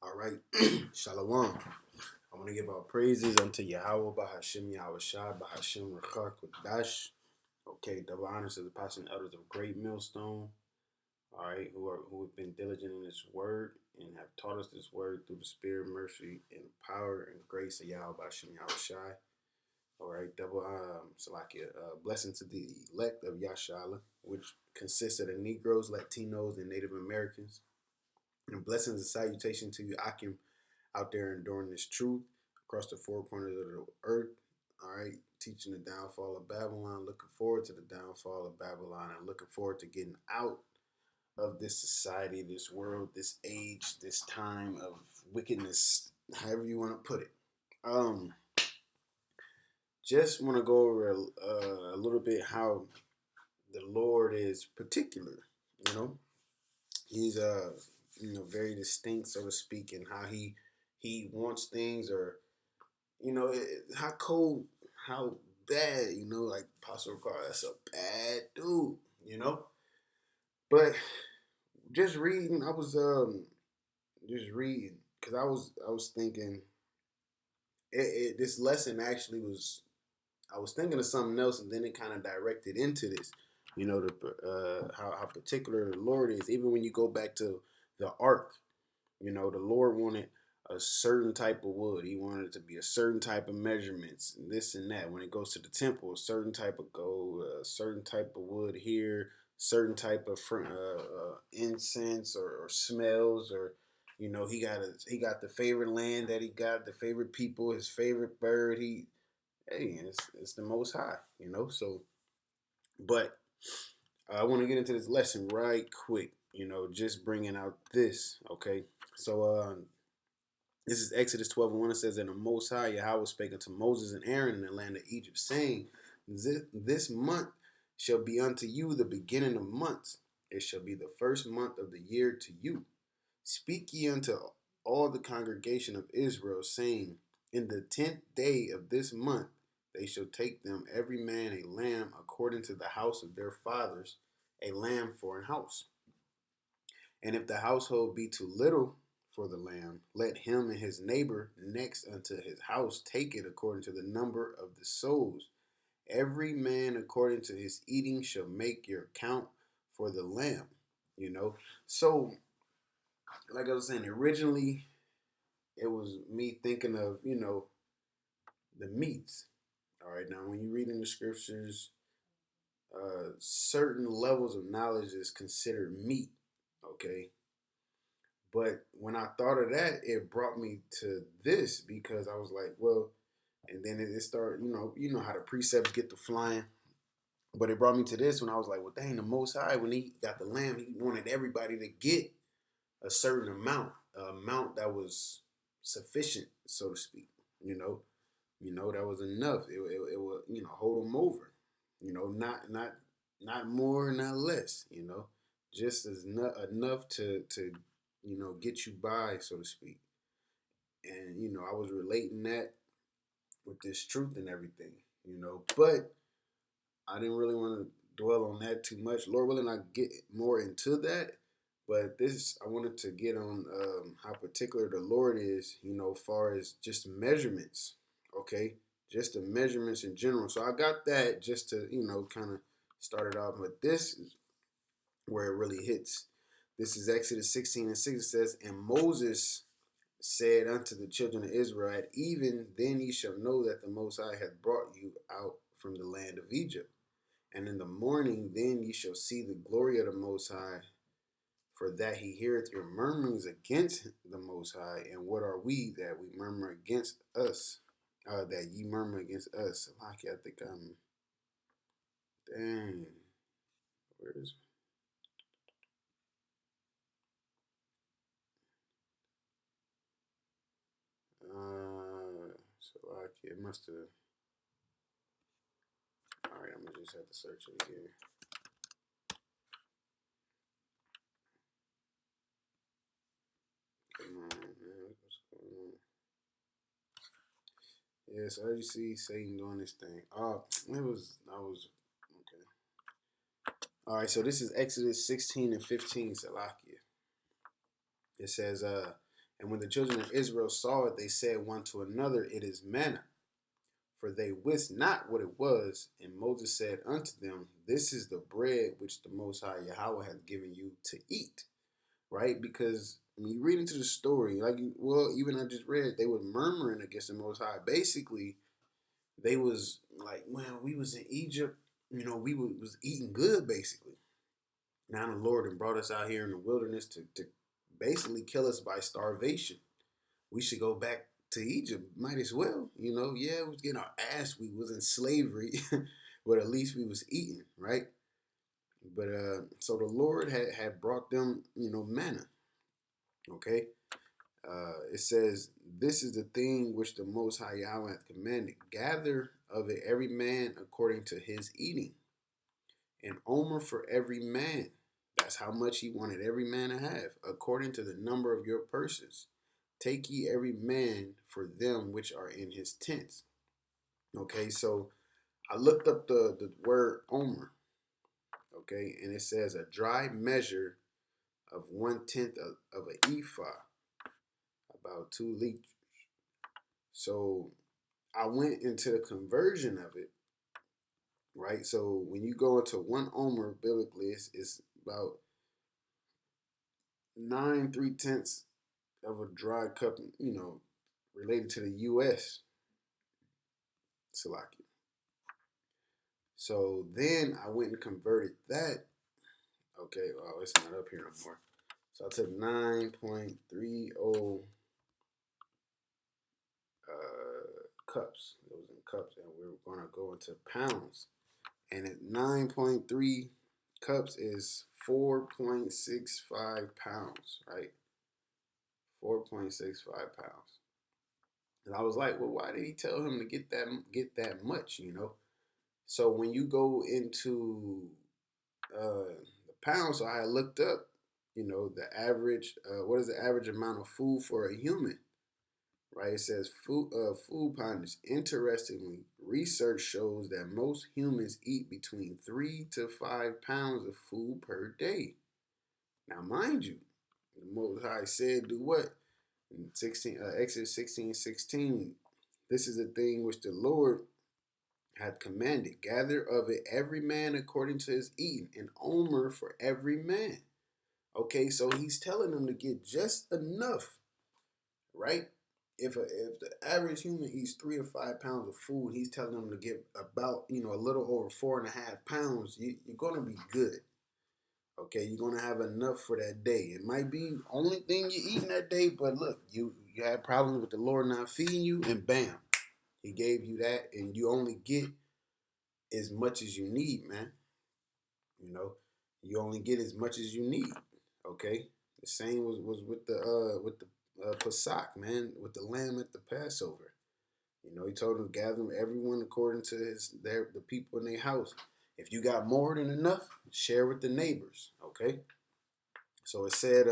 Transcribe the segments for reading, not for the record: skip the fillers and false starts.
All right. Shalom. I want to give our praises unto Yahawah, BAHASHAM, YAHAWASHI, BAHASHAM, RAWCHAA, QADASH. Okay, double honors to the pastors and elders of Great Millstone. All right, who have been diligent in this word and have taught us this word through the spirit, mercy, and power and grace of Yahweh, BAHASHAM, YAHAWASHI. All right, double Salakia. Blessing to the elect of Yashala, which consists of the Negroes, Latinos, and Native Americans. And blessings and salutation to you, Akim, out there enduring this truth across the four corners of the earth. All right, teaching the downfall of Babylon, looking forward to the downfall of Babylon, and looking forward to getting out of this society, this world, this age, this time of wickedness, however you want to put it. Just want to go over a little bit how the Lord is particular. You know, he's very distinct, so to speak, in how he wants things, or how cold, how bad, like Apostle Carl, that's a bad dude, But just reading, I was just reading because I was thinking this lesson actually was, I was thinking of something else, and then it kind of directed into this. How particular the Lord is. Even when you go back to the ark, the Lord wanted a certain type of wood. He wanted it to be a certain type of measurements, and this and that. When it goes to the temple, a certain type of gold, a certain type of wood here, certain type of incense or smells, or he got the favorite land that he got, the favorite people, his favorite bird. It's the Most High, So, but I want to get into this lesson right quick. Just bringing out this, okay? So, this is Exodus 12:1. It says, "And the Most High Yahweh spake unto Moses and Aaron in the land of Egypt, saying, This month shall be unto you the beginning of months. It shall be the first month of the year to you. Speak ye unto all the congregation of Israel, saying, In the 10th day of this month they shall take them every man a lamb according to the house of their fathers, a lamb for an house. And if the household be too little for the lamb, let him and his neighbor next unto his house take it according to the number of the souls. Every man according to his eating shall make your count for the lamb." So like I was saying, originally it was me thinking of, the meats. All right, now when you read in the scriptures, certain levels of knowledge is considered meat, okay? But when I thought of that, it brought me to this, because I was like, well, and then it started, how the precepts get to flying. But it brought me to this when I was like, well, dang, the Most High, when he got the lamb, he wanted everybody to get a certain amount, that was sufficient, so to speak. That was enough. It would, hold them over. Not more, not less. Just as enough to get you by, so to speak. And I was relating that with this truth and everything. But I didn't really want to dwell on that too much. Lord willing, I get more into that. But this, I wanted to get on how particular the Lord is, as far as just measurements, okay? Just the measurements in general. So I got that just to, kind of start it off. But this is where it really hits. This is Exodus 16:6. It says, "And Moses said unto the children of Israel, At even then ye shall know that the Most High hath brought you out from the land of Egypt. And in the morning then ye shall see the glory of the Most High, for that he heareth your murmurings against the Most High. And what are we that we murmur against us? That ye murmur against us." I think I'm... Dang. Where is... it must have... Alright, I'm going to just have to search it again. Come on, man. What's going on? Yeah, so as you see, Satan doing this thing. I was okay. All right, so this is Exodus 16:15, Salakia. It says, And when the children of Israel saw it, they said one to another, It is manna. For they wist not what it was. And Moses said unto them, This is the bread which the Most High Yahawah hath given you to eat. Right? Because when you read into the story, even I just read, they were murmuring against the Most High. Basically, they was like, well, we was in Egypt, we was eating good, basically. Now the Lord and brought us out here in the wilderness to basically kill us by starvation. We should go back to Egypt. Might as well, Yeah, we was getting our ass. We was in slavery, but at least we was eating, right? But so the Lord had brought them, manna. Okay. It says, This is the thing which the Most High Yahweh hath commanded. Gather of it every man according to his eating. An omer for every man. That's how much he wanted every man to have, according to the number of your purses. Take ye every man for them which are in his tents. Okay, so I looked up the word omer. Okay, and it says a dry measure of 1/10 of an ephah, about 2 liters. So I went into the conversion of it, right? So when you go into 1 omer biblically, it's about 9 3/10 of a dry cup, related to the U.S. Salaki. So then I went and converted that. Okay, well, it's not up here no more. So I took 9.30 cups. It was in cups, and we're going to go into pounds. And at 9.3 cups is 4.65 pounds, right? 4.65 pounds. And I was like, well, why did he tell him to get that much, So when you go into the pounds, so I looked up, the average, what is the average amount of food for a human? Right, it says food poundage. Interestingly, research shows that most humans eat between 3 to 5 pounds of food per day. Now, mind you, the Most High said, "Do what?" In Exodus 16:16. This is the thing which the Lord hath commanded: gather of it every man according to his eating, an omer for every man. Okay, so he's telling them to get just enough, right? If the average human eats 3 or 5 pounds of food, he's telling them to get about a little over 4.5 pounds. You're gonna be good. Okay, you're gonna have enough for that day. It might be only thing you're eating that day, but look, you had problems with the Lord not feeding you, and bam, He gave you that, and you only get as much as you need, man. You only get as much as you need. Okay, the same was with the Pesach, man, with the lamb at the Passover. He told them to gather everyone according to the people in their house. If you got more than enough, share with the neighbors. Okay. So it said,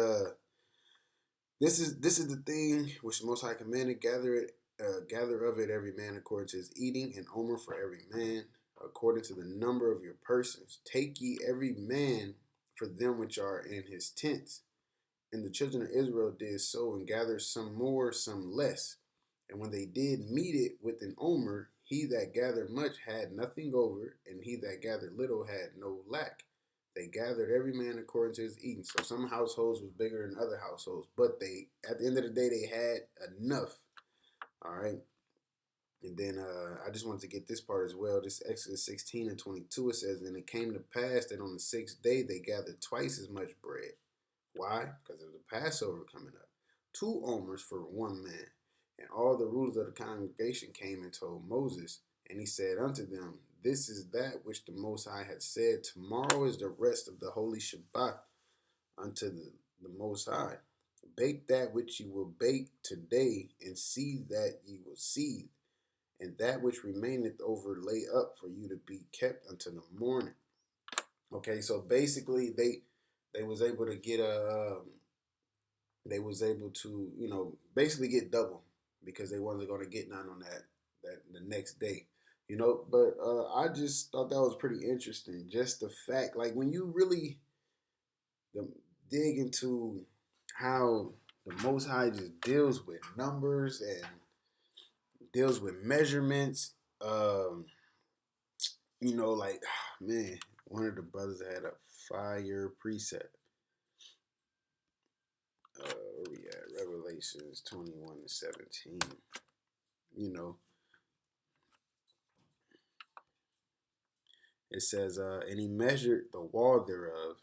this is the thing which the Most High commanded: gather of it every man according to his eating, and omer for every man according to the number of your persons. Take ye every man for them which are in his tents. And the children of Israel did so, and gathered some more, some less. And when they did meet it with an omer, he that gathered much had nothing over, and he that gathered little had no lack. They gathered every man according to his eating. So some households was bigger than other households, but at the end of the day, they had enough. All right. And then I just wanted to get this part as well. This Exodus 16:22, it says, And it came to pass that on the 6th day they gathered twice as much bread. Why? Because of the Passover coming up. 2 omers for 1 man. And all the rulers of the congregation came and told Moses, and he said unto them, This is that which the Most High had said, Tomorrow is the rest of the holy Shabbat unto the Most High. Bake that which ye will bake today, and seethe that ye will seethe, and that which remaineth over lay up for you to be kept until the morning. Okay, so basically they was able to get basically get double, because they wasn't going to get none on that the next day. But I just thought that was pretty interesting. Just the fact, like when you really dig into how the Most High just deals with numbers and deals with measurements. Um, like man, one of the brothers had a fire precept. Where we at? Revelations 21:17. You know, it says, and he measured the wall thereof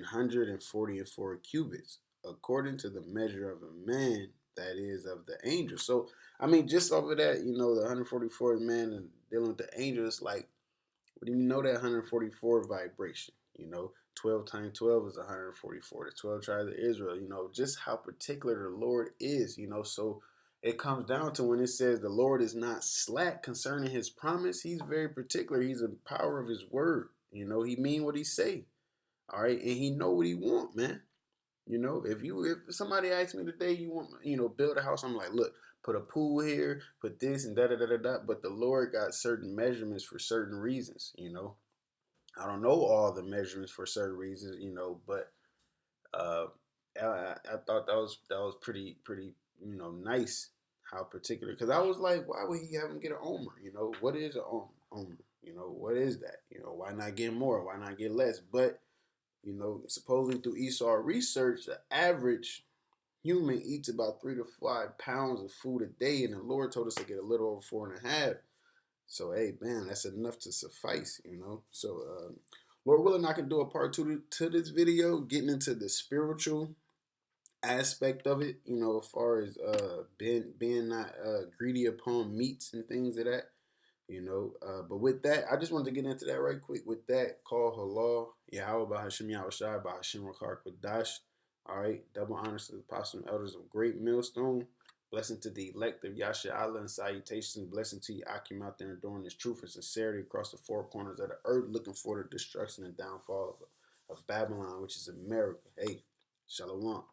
144 cubits, according to the measure of a man, that is of the angel. So, I mean, just over that, the 144 man and dealing with the angels, like, what do you know that 144 vibration? 12 times 12 is 144. The 12 tribes of Israel, just how particular the Lord is, So it comes down to when it says the Lord is not slack concerning his promise. He's very particular. He's a power of his word. He mean what he say. All right, and he know what he want, man. If somebody asks me today, you want build a house, I'm like, look, put a pool here, put this and da da da da da. But the Lord got certain measurements for certain reasons. I don't know all the measurements for certain reasons, but uh, I thought that was pretty nice how particular, because I was like, why would he have him get an omer? What is an omer? What is that? Why not get more? Why not get less? But supposedly through Esau research, the average human eats about 3 to 5 pounds of food a day, and the Lord told us to get a little over 4.5. So, hey, man, that's enough to suffice. So, Lord willing, I can do a part two to this video, getting into the spiritual aspect of it. As far as being not greedy upon meats and things of that. But with that, I just wanted to get into that right quick. With that, call halal, Yahawah, BAHASHAM, YAHAWASHI, BAHASHAM, QADASH. All right, double honors to the apostles and elders of Great Millstone. Blessing to the elect of Yasha Allah and salutations. Blessing to you, Akim, out there enduring this truth and sincerity across the four corners of the earth, looking for the destruction and downfall of Babylon, which is America. Hey, Shalom.